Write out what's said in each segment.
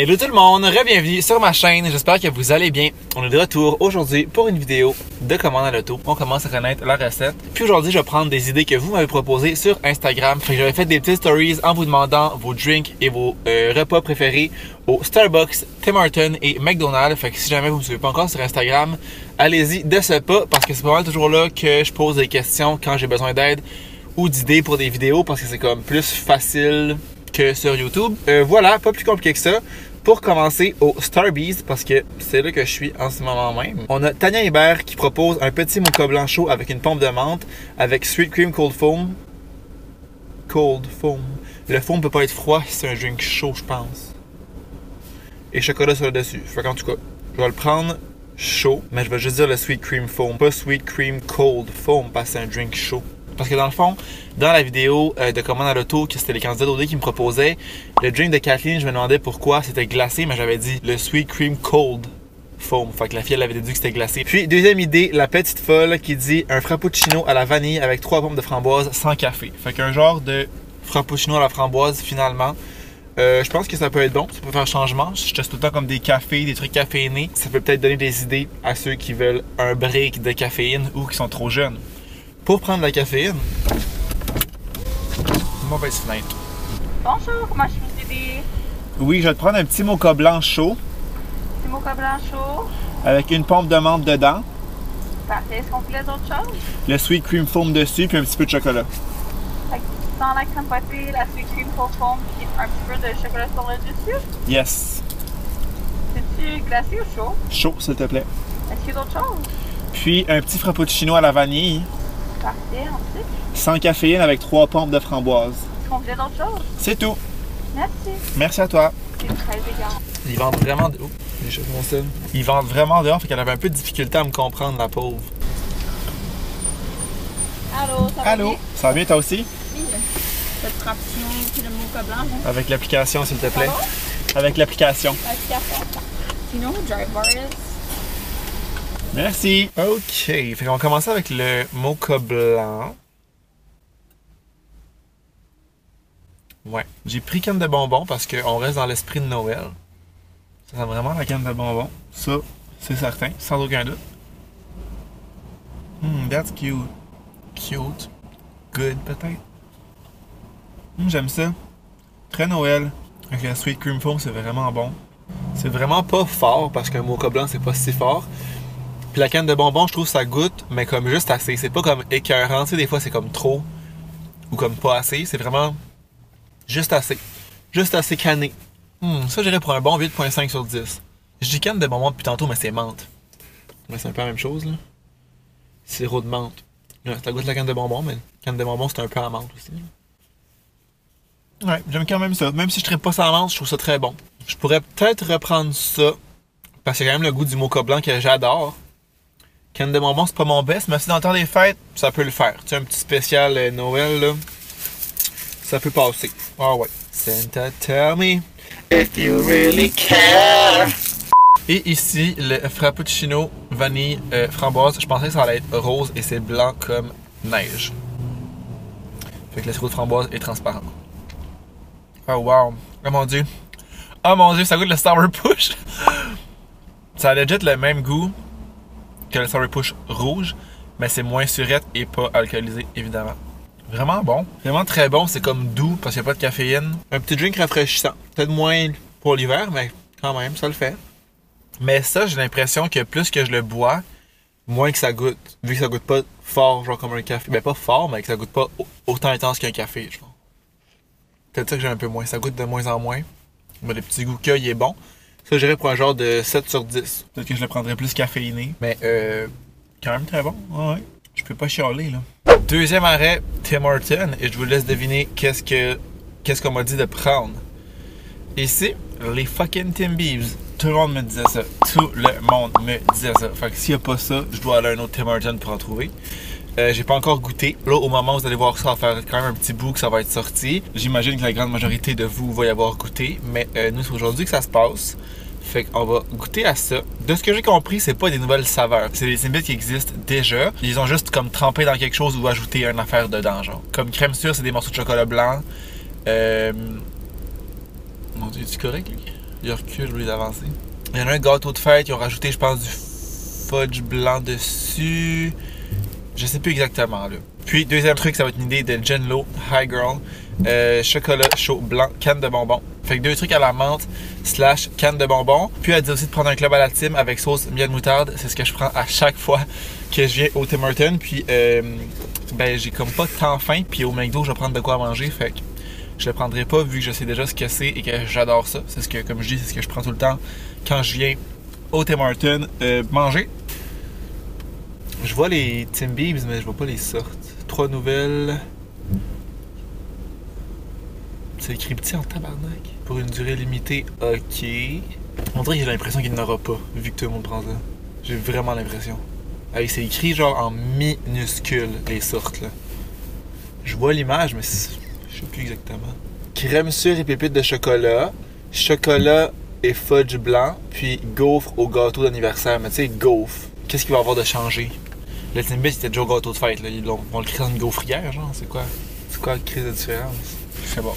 Hello tout le monde, re-bienvenue sur ma chaîne, j'espère que vous allez bien. On est de retour aujourd'hui pour une vidéo de commande à l'auto. On commence à connaître la recette. Puis aujourd'hui, je vais prendre des idées que vous m'avez proposées sur Instagram. Fait que j'avais fait des petites stories en vous demandant vos drinks et vos repas préférés au Starbucks, Tim Hortons et McDonald's. Fait que si jamais vous ne me suivez pas encore sur Instagram, allez-y de ce pas parce que c'est pas mal toujours là que je pose des questions quand j'ai besoin d'aide ou d'idées pour des vidéos parce que c'est comme plus facile que sur YouTube. Voilà, pas plus compliqué que ça. Pour commencer au Starbucks, parce que c'est là que je suis en ce moment même, on a Tania Hébert qui propose un petit mocha blanc chaud avec une pompe de menthe, avec sweet cream cold foam. Cold foam. Le foam peut pas être froid si c'est un drink chaud, je pense. Et chocolat sur le dessus. Fait qu'en tout cas, je vais le prendre chaud, mais je vais juste dire le sweet cream foam, pas sweet cream cold foam, parce que c'est un drink chaud. Parce que dans le fond, dans la vidéo de commande à l'auto, que c'était les candidats d'OD qui me proposaient, le drink de Kathleen, je me demandais pourquoi c'était glacé, mais j'avais dit le sweet cream cold foam. Fait que la fille, elle avait dit que c'était glacé. Puis, deuxième idée, la petite folle qui dit un frappuccino à la vanille avec 3 pommes de framboise sans café. Fait qu'un genre de frappuccino à la framboise, finalement. Je pense que ça peut être bon, ça peut faire changement. Je teste tout le temps comme des cafés, des trucs caféinés. Ça peut peut-être donner des idées à ceux qui veulent un break de caféine ou qui sont trop jeunes. Pour prendre la caféine, mauvaise fenêtre. Bonjour, comment je peux vous aider? Oui, je vais te prendre un petit mocha blanc chaud. Petit mocha blanc chaud. Avec une pompe de menthe dedans. Parfait. Est-ce qu'on voulait d'autres choses? Le sweet cream foam dessus, puis un petit peu de chocolat. Fait que sans la crème fouettée, la sweet cream cold foam, puis un petit peu de chocolat sur le dessus. Yes. C'est-tu glacé ou chaud? Chaud, s'il te plaît. Est-ce qu'il y a d'autres choses? Puis un petit frappuccino à la vanille. Parfait, ensuite. Sans caféine avec 3 pompes de framboise. Est-ce qu'on voulait d'autres choses? C'est tout. Merci. Merci à toi. C'est très élégant. Ils vendent vraiment... Oh, j'ai mon sel. Ils vendent vraiment dehors, fait qu'elle avait un peu de difficulté à me comprendre, la pauvre. Allô, ça va Allô, bien? ça va bien toi aussi? Oui. Cette frappuccino puis le mocha blanc, hein? Avec l'application, s'il te plaît. Pardon? Avec l'application. L'application. You know who Drive Bar is? Merci. OK. Fait qu'on va commencer avec le mocha blanc. Ouais. J'ai pris canne de bonbons parce qu'on reste dans l'esprit de Noël. Ça sent vraiment la canne de bonbons. Ça, c'est certain, sans aucun doute. That's cute. Cute. Good, peut-être. J'aime ça. Très Noël. Avec la sweet cream foam, c'est vraiment bon. C'est vraiment pas fort parce qu'un mocha blanc, c'est pas si fort. Puis la canne de bonbons, je trouve ça goûte, mais comme juste assez. C'est pas comme écœurant. Tu sais, des fois, c'est comme trop ou comme pas assez. C'est vraiment juste assez. Juste assez canné. Ça, j'irais pour un bon 8.5 sur 10. Je dis canne de bonbons depuis tantôt, mais c'est menthe. Mais c'est un peu la même chose, là. Sirop de menthe. Ouais, ça goûte la canne de bonbons, mais canne de bonbons, c'est un peu à menthe aussi. Ouais, j'aime quand même ça. Même si je ne pas ça à menthe, je trouve ça très bon. Je pourrais peut-être reprendre ça, parce qu'il y a quand même le goût du mocha blanc que j'adore. Canne de bonbons, c'est pas mon best, mais si dans le temps des fêtes, ça peut le faire. Tu sais, un petit spécial Noël, là, ça peut passer. Ah ouais. Santa, tell me if you really care. Et ici, le frappuccino vanille framboise. Je pensais que ça allait être rose et c'est blanc comme neige. Fait que le sirop de framboise est transparent. Oh wow. Oh mon dieu. Oh mon dieu, ça goûte le Sour Push. Ça a legit le même goût que le Sour Push rouge, mais c'est moins surette et pas alcoolisé, évidemment. Vraiment bon. Vraiment très bon. C'est comme doux parce qu'il n'y a pas de caféine. Un petit drink rafraîchissant. Peut-être moins pour l'hiver, mais quand même, ça le fait. Mais ça, j'ai l'impression que plus que je le bois, moins que ça goûte. Vu que ça goûte pas fort, genre comme un café. Ben pas fort, mais que ça goûte pas autant intense qu'un café, genre. Peut-être ça que j'ai un peu moins. Ça goûte de moins en moins. Mais le petit goût qu'il est bon. Ça, j'irais pour un genre de 7 sur 10. Peut-être que je le prendrais plus caféiné. Mais quand même très bon. Ouais. Je peux pas chialer, là. Deuxième arrêt, Tim Hortons. Et je vous laisse deviner qu'est-ce qu'on m'a dit de prendre. Ici, les fucking Tim Beeves. Tout le monde me disait ça. Tout le monde me disait ça. Fait que s'il n'y a pas ça, je dois aller à un autre Tim Hortons pour en trouver. J'ai pas encore goûté. Là, au moment où vous allez voir ça, ça va faire quand même un petit bout que ça va être sorti. J'imagine que la grande majorité de vous va y avoir goûté. Mais nous, c'est aujourd'hui que ça se passe. Fait qu'on va goûter à ça. De ce que j'ai compris, c'est pas des nouvelles saveurs. C'est des Timbits qui existent déjà. Ils ont juste comme trempé dans quelque chose ou ajouté une affaire dedans, genre. Comme crème sûre, c'est des morceaux de chocolat blanc. Mon Dieu, es-tu correct, lui? Il recule, lui, d'avancer. Il y en a un gâteau de fête, ils ont rajouté, je pense, du fudge blanc dessus. Je sais plus exactement, là. Puis, deuxième truc, ça va être une idée de Jenlo High Girl. Chocolat chaud blanc, canne de bonbons. Fait que 2 trucs à la menthe / canne de bonbons. Puis elle dit aussi de prendre un club à la Tim avec sauce miel moutarde. C'est ce que je prends à chaque fois que je viens au Tim Hortons. Puis ben j'ai comme pas tant faim. Puis au McDo, je vais prendre de quoi manger. Fait que je le prendrai pas vu que je sais déjà ce que c'est et que j'adore ça. C'est ce que, comme je dis, c'est ce que je prends tout le temps quand je viens au Tim Hortons manger. Je vois les Tim Biebs, mais je vois pas les sortes. 3 nouvelles. C'est écrit petit en tabarnak. Pour une durée limitée, ok. On dirait que j'ai l'impression qu'il n'y en aura pas, vu que tout le monde prend ça. J'ai vraiment l'impression. Hey, c'est écrit genre en minuscule, les sortes là. Je vois l'image, mais je sais plus exactement. Crème sûre et pépites de chocolat. Chocolat et fudge blanc. Puis gaufre au gâteau d'anniversaire. Mais tu sais, gaufre. Qu'est-ce qu'il va y avoir de changé? Le Timbit c'était déjà au gâteau de fête. Là. Ils vont le créer dans une gaufrière, genre. C'est quoi la crise de différence? C'est bon.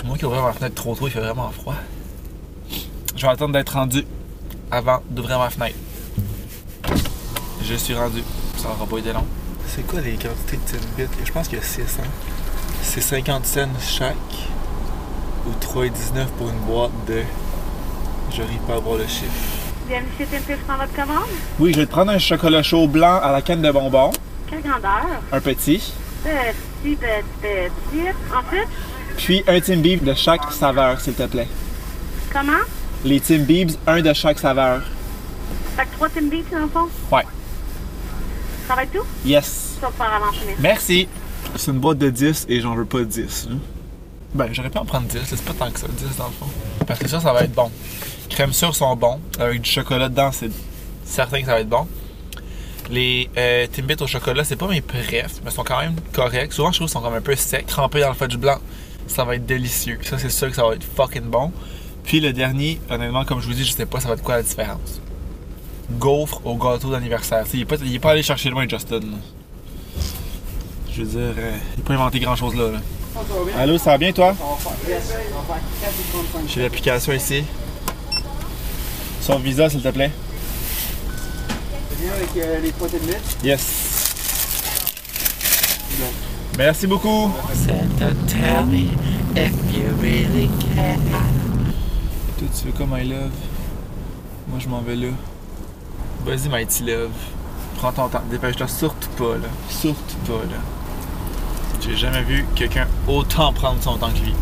Moi qui ouvre ma fenêtre trop tôt, il fait vraiment froid. Je vais attendre d'être rendu avant d'ouvrir ma fenêtre. Je suis rendu. Ça n'aura pas été long. C'est quoi les quantités de Timbit? Je pense qu'il y a 6, hein? C'est 50 cents chaque. Ou 3,19 pour une boîte de... J'arrive pas à voir le chiffre. Bienvenue chez Timbit dans votre commande. Oui, je vais te prendre un chocolat chaud blanc à la canne de bonbons. Quelle grandeur? Un petit. Petit. Ensuite, Puis un Timbit de chaque saveur, s'il te plaît. comment? Les Timbits, un de chaque saveur. Fait que 3 Timbits dans le fond? Ouais. Ça va être tout? Yes. Ça va faire avancer mes. Merci. C'est une boîte de 10 et j'en veux pas 10. Hein? Ben, j'aurais pu en prendre 10. C'est pas tant que ça, 10 dans le fond. Parce que ça va être bon. Crème sûre sont bons. Avec du chocolat dedans, c'est certain que ça va être bon. Les Timbits au chocolat, c'est pas mes préfs, mais ils sont quand même corrects. Souvent, je trouve qu'ils sont comme un peu secs. Trempés dans le fudge blanc, ça va être délicieux. Ça, c'est sûr que ça va être fucking bon. Puis le dernier, honnêtement, comme je vous dis, je sais pas ça va être quoi la différence. Gaufre au gâteau d'anniversaire. Il est pas allé chercher loin, Justin. Là. Je veux dire, il n'a pas inventé grand chose là. Allô, ça va bien toi? J'ai l'application ici. Son visa, s'il te plaît. Bien avec les 3 Timbits. Yes. Merci beaucoup. Santa, tell me if you really care. Toi, tu fais comme I love. Moi, je m'en vais là. Vas-y, Mighty Love. Prends ton temps. Dépêche-toi surtout pas, là. Surtout pas, là. J'ai jamais vu quelqu'un autant prendre son temps que lui.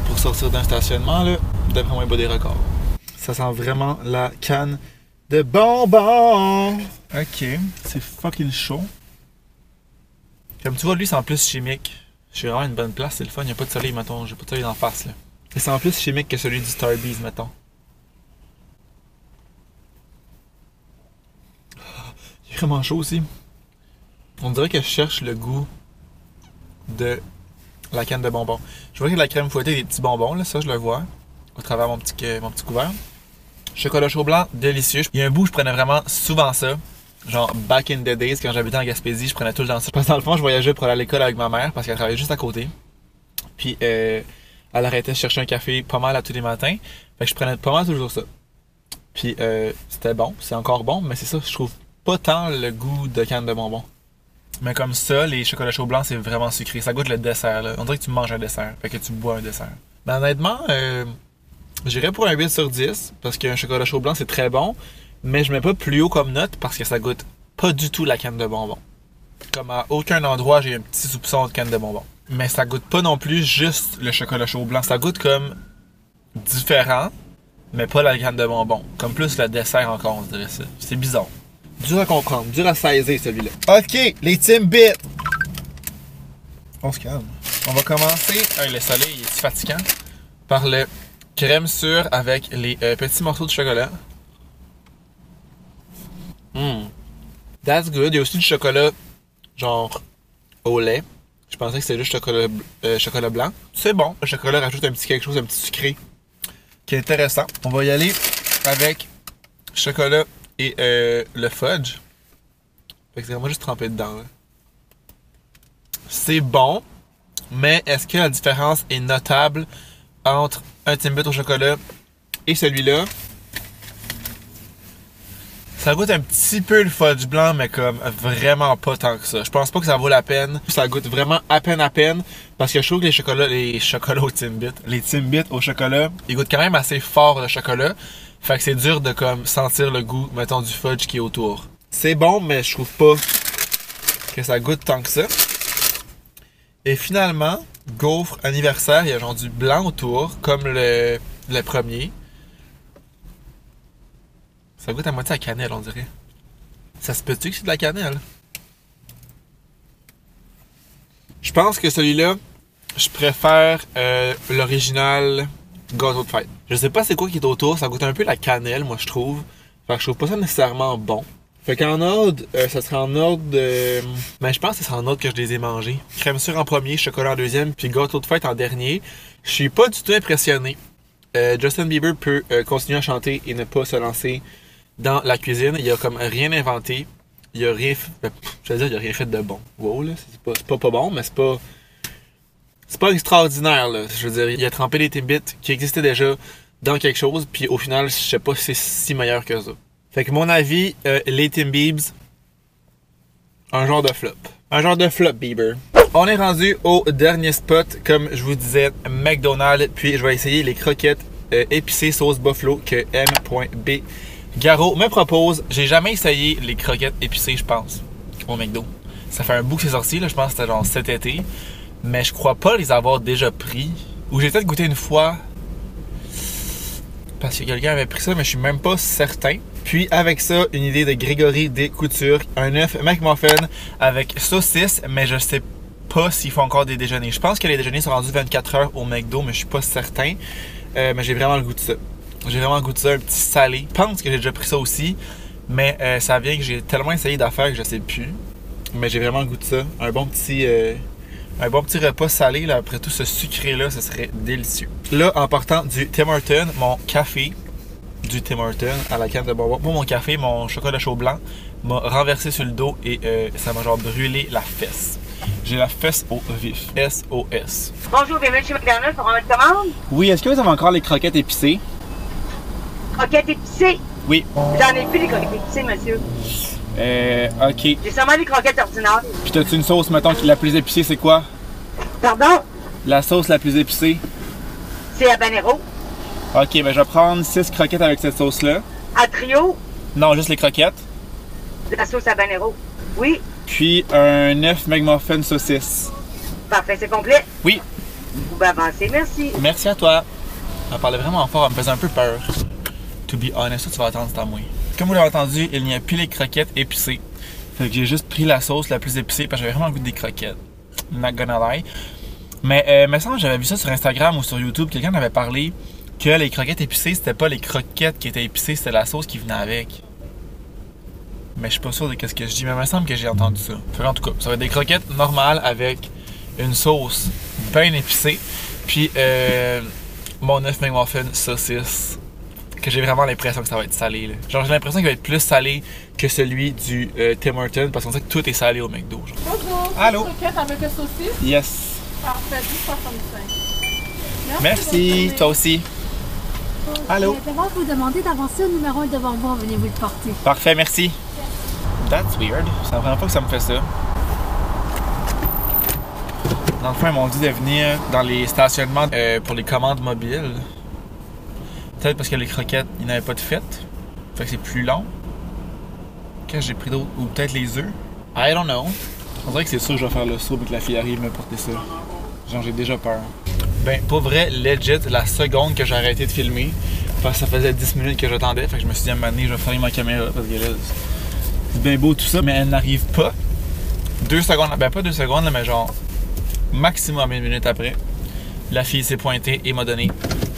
Pour sortir d'un stationnement, là, d'après moi, il bat des records. Ça sent vraiment la canne de bonbons. Ok, c'est fucking chaud. Comme tu vois, lui, c'est en plus chimique. Je suis vraiment à une bonne place, c'est le fun. Il n'y a pas de soleil, mettons. J'ai pas de soleil d'en face, là. Et c'est en plus chimique que celui du Starbees, mettons. Il est vraiment chaud aussi. On dirait que je cherche le goût de la canne de bonbons. Je vois qu'il y a de la crème fouettée et des petits bonbons, là, ça je le vois. Au travers mon petit couvert. Chocolat chaud blanc, délicieux. Il y a un bout, je prenais vraiment souvent ça. Genre, back in the days, quand j'habitais en Gaspésie, je prenais tout le temps ça. Parce que dans le fond, je voyageais pour aller à l'école avec ma mère parce qu'elle travaillait juste à côté. Puis, elle arrêtait de chercher un café pas mal à tous les matins. Fait que je prenais pas mal toujours ça. Puis, c'était bon, c'est encore bon, mais c'est ça, je trouve pas tant le goût de canne de bonbons. Mais comme ça, les chocolats chauds blancs, c'est vraiment sucré. Ça goûte le dessert, là. On dirait que tu manges un dessert, fait que tu bois un dessert. Ben, honnêtement, j'irais pour un 8 sur 10, parce qu'un chocolat chaud blanc, c'est très bon. Mais je mets pas plus haut comme note, parce que ça goûte pas du tout la canne de bonbons. Comme à aucun endroit, j'ai un petit soupçon de canne de bonbons. Mais ça goûte pas non plus juste le chocolat chaud blanc. Ça goûte comme différent, mais pas la canne de bonbons. Comme plus le dessert encore, on dirait ça. C'est bizarre. Dur à comprendre, dur à saisir celui-là. Ok, les Timbits. On se calme. On va commencer, le soleil il est fatigant, par le crème sûre avec les petits morceaux de chocolat. That's good. Il y a aussi du chocolat genre au lait. Je pensais que c'était juste chocolat blanc. C'est bon. Le chocolat rajoute un petit quelque chose, un petit sucré qui est intéressant. On va y aller avec chocolat et le fudge. Fait que c'est vraiment juste trempé dedans. Là. C'est bon, mais est-ce que la différence est notable entre un Timbit au chocolat et celui-là. Ça goûte un petit peu le fudge blanc, mais comme vraiment pas tant que ça. Je pense pas que ça vaut la peine. Ça goûte vraiment à peine, parce que je trouve que les chocolats au Timbit, les Timbits au chocolat, ils goûtent quand même assez fort le chocolat. Fait que c'est dur de comme sentir le goût, mettons, du fudge qui est autour. C'est bon, mais je trouve pas que ça goûte tant que ça. Et finalement, gaufre anniversaire, il y a genre du blanc autour, comme le premier. Ça goûte à moitié à cannelle, on dirait. Ça se peut-tu que c'est de la cannelle? Je pense que celui-là, je préfère l'original gâteau de fête. Je sais pas c'est quoi qui est autour, ça goûte un peu la cannelle, moi je trouve. Fait que je trouve pas ça nécessairement bon. Fait qu'en ordre, ça serait en ordre de... Mais je pense que ça serait en ordre que je les ai mangés. Crème sûre en premier, chocolat en deuxième, puis gâteau de fête en dernier. Je suis pas du tout impressionné. Justin Bieber peut continuer à chanter et ne pas se lancer dans la cuisine. Il a comme rien inventé. Il a rien fait... Je veux dire, il a rien fait de bon. Wow, là, c'est pas bon, mais c'est pas extraordinaire, là. Je veux dire, il a trempé des Timbits qui existaient déjà dans quelque chose, puis au final, je sais pas si c'est si meilleur que ça. Fait que mon avis, les Timbits, un genre de flop. Un genre de flop, Bieber. On est rendu au dernier spot, comme je vous disais, McDonald's, puis je vais essayer les croquettes épicées sauce buffalo que M.B. Garo me propose. J'ai jamais essayé les croquettes épicées, je pense, au McDo. Ça fait un bout que c'est sorti, là, je pense que c'était genre cet été. Mais je crois pas les avoir déjà pris. Ou j'ai peut-être goûté une fois. Parce que quelqu'un avait pris ça, mais je suis même pas certain. Puis avec ça, une idée de Grégory Descoutures. Un œuf McMuffin avec saucisse, mais je sais pas s'ils font encore des déjeuners. Je pense que les déjeuners sont rendus 24 heures au McDo, mais je suis pas certain. Mais j'ai vraiment le goût de ça. J'ai vraiment le goût de ça, un petit salé. Je pense que j'ai déjà pris ça aussi, mais ça vient que j'ai tellement essayé d'affaires que je sais plus. Mais j'ai vraiment le goût de ça. Un bon petit repas salé, là, après tout ce sucré-là, ce serait délicieux. Là, en partant du Tim Hortons, mon café du Tim Hortons à la canne de bonbons, pas mon café, mon chocolat chaud blanc, m'a renversé sur le dos et ça m'a genre brûlé la fesse. J'ai la fesse au vif. SOS. Bonjour, bienvenue chez McDonald's pour une commande. Oui, est-ce que vous avez encore les croquettes épicées? Croquettes épicées? Oui. J'en ai plus des croquettes épicées, monsieur. Ok. J'ai seulement des croquettes ordinaires. Puis t'as-tu une sauce, mettons, qui est la plus épicée, c'est quoi? Pardon? La sauce la plus épicée? C'est habanero. Ok, ben je vais prendre 6 croquettes avec cette sauce-là. À trio, Non, juste les croquettes. la sauce habanero. Oui, Puis un œuf McMuffin saucisse. parfait, c'est complet. Oui. Vous pouvez avancer, merci. Merci à toi. Elle parlait vraiment fort, elle me faisait un peu peur. To be honest, ça tu vas attendre, c'est à moi. Comme vous l'avez entendu, il n'y a plus les croquettes épicées. Fait que j'ai juste pris la sauce la plus épicée parce que j'avais vraiment le goût des croquettes. Not gonna lie. Mais me semble que j'avais vu ça sur Instagram ou sur YouTube, quelqu'un avait parlé que les croquettes épicées, c'était pas les croquettes qui étaient épicées, c'était la sauce qui venait avec. Mais je suis pas sûr de ce que je dis, mais il me semble que j'ai entendu ça. Fait en tout cas, ça va être des croquettes normales avec une sauce bien épicée. Puis mon œuf McMuffin saucisse. Que j'ai vraiment l'impression que ça va être salé. Là. Genre j'ai l'impression qu'il va être plus salé que celui du Tim Hortons parce qu'on sait que tout est salé au McDo. Genre. Bonjour. Allô? Croquette avec le saucisse. Yes. Parfait, 10,65. Merci, toi aussi. Allô? D'abord, vous demandez d'avancer au numéro 1 devant vous, venez vous le porter. Parfait, merci. That's weird. C'est la première fois que ça me fait ça. Dans le fond, ils m'ont dit de venir dans les stationnements pour les commandes mobiles. Peut-être parce que les croquettes, ils n'avaient pas de fête. Fait que c'est plus long. Qu'est-ce que j'ai pris d'autre? Ou peut-être les œufs. I don't know. On dirait que c'est sûr que je vais faire le saut et que la fille arrive me porter ça. Genre, j'ai déjà peur. Ben, pour vrai, legit, la seconde que j'ai arrêté de filmer, parce que ça faisait 10 minutes que j'attendais, fait que je me suis dit à un moment donné, je vais fermer ma caméra parce que là, c'est bien beau tout ça, mais elle n'arrive pas. 2 secondes, ben pas 2 secondes, là, mais genre maximum 1 minute après, la fille s'est pointée et m'a donné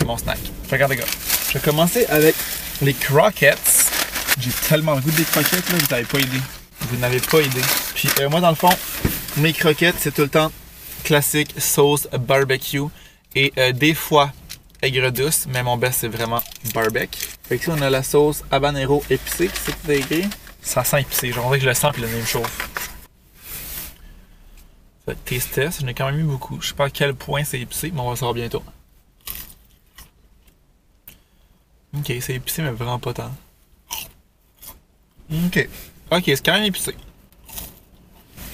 mon snack. Fait que regarde les gars, je vais commencer avec les croquettes. J'ai tellement le goût des croquettes, là, vous n'avez pas idée. Vous n'avez pas idée. Puis moi, dans le fond, mes croquettes, c'est tout le temps classique sauce barbecue et des fois aigre douce, mais mon best, c'est vraiment barbecue. Fait que ici, on a la sauce habanero épicée, c'est tout écrit. Ça sent épicé, genre on dirait que je le sens puis le nez me chauffe. Fait que taste test, j'en ai quand même mis beaucoup. Je sais pas à quel point c'est épicé, mais on va le savoir bientôt. Ok, c'est épicé, mais vraiment pas tant. Ok. Ok, c'est quand même épicé.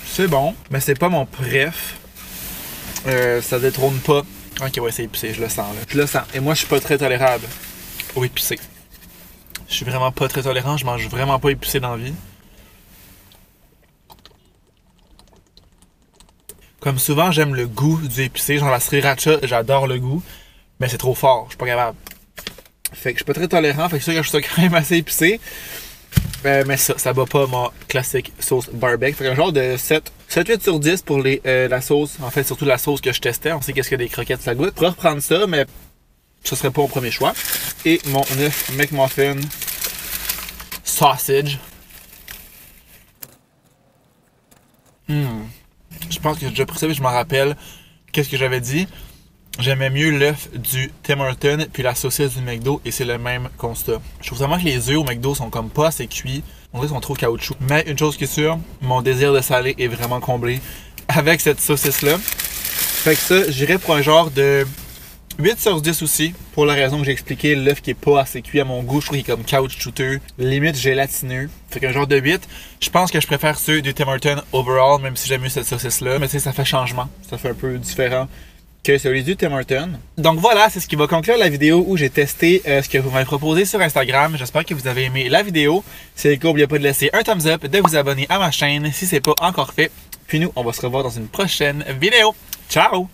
C'est bon, mais c'est pas mon préf. Ça détrône pas. Ok, ouais, c'est épicé, je le sens là. Je le sens. Et moi, je suis pas très tolérable au épicé. Je suis vraiment pas très tolérant, je mange vraiment pas épicé dans la vie. Comme souvent, j'aime le goût du épicé. Genre la sriracha, j'adore le goût. Mais c'est trop fort, je suis pas capable. Fait que je suis pas très tolérant, fait que c'est sûr que je suis quand même assez épicé. Mais ça bat pas ma classique sauce barbecue. Fait qu'un genre de 7-8 sur 10 pour la sauce. En fait, surtout la sauce que je testais. On sait qu'est-ce que des croquettes ça goûte. Je pourrais reprendre ça, mais ce serait pas mon premier choix. Et mon œuf McMuffin sausage. Je pense que j'ai déjà pris ça, mais je m'en rappelle. Qu'est-ce que j'avais dit? J'aimais mieux l'œuf du Tim Hortons puis la saucisse du McDo et c'est le même constat. Je trouve vraiment que les œufs au McDo sont comme pas assez cuits. On dirait qu'ils sont trop caoutchouc. Mais une chose qui est sûre, mon désir de salé est vraiment comblé avec cette saucisse-là. Fait que ça, j'irais pour un genre de 8 sur 10 aussi, pour la raison que j'ai expliqué, l'œuf qui est pas assez cuit à mon goût, je trouve qu'il est comme caoutchouteux, limite gélatineux. Fait qu'un genre de 8. Je pense que je préfère ceux du Tim Hortons overall, même si j'aime mieux cette saucisse-là. Mais tu sais, ça fait changement. Ça fait un peu différent que celui du Tim Hortons. Donc voilà, c'est ce qui va conclure la vidéo où j'ai testé ce que vous m'avez proposé sur Instagram. J'espère que vous avez aimé la vidéo. Si c'est le cas, n'oubliez pas de laisser un thumbs up, de vous abonner à ma chaîne si c'est pas encore fait. Puis nous, on va se revoir dans une prochaine vidéo. Ciao!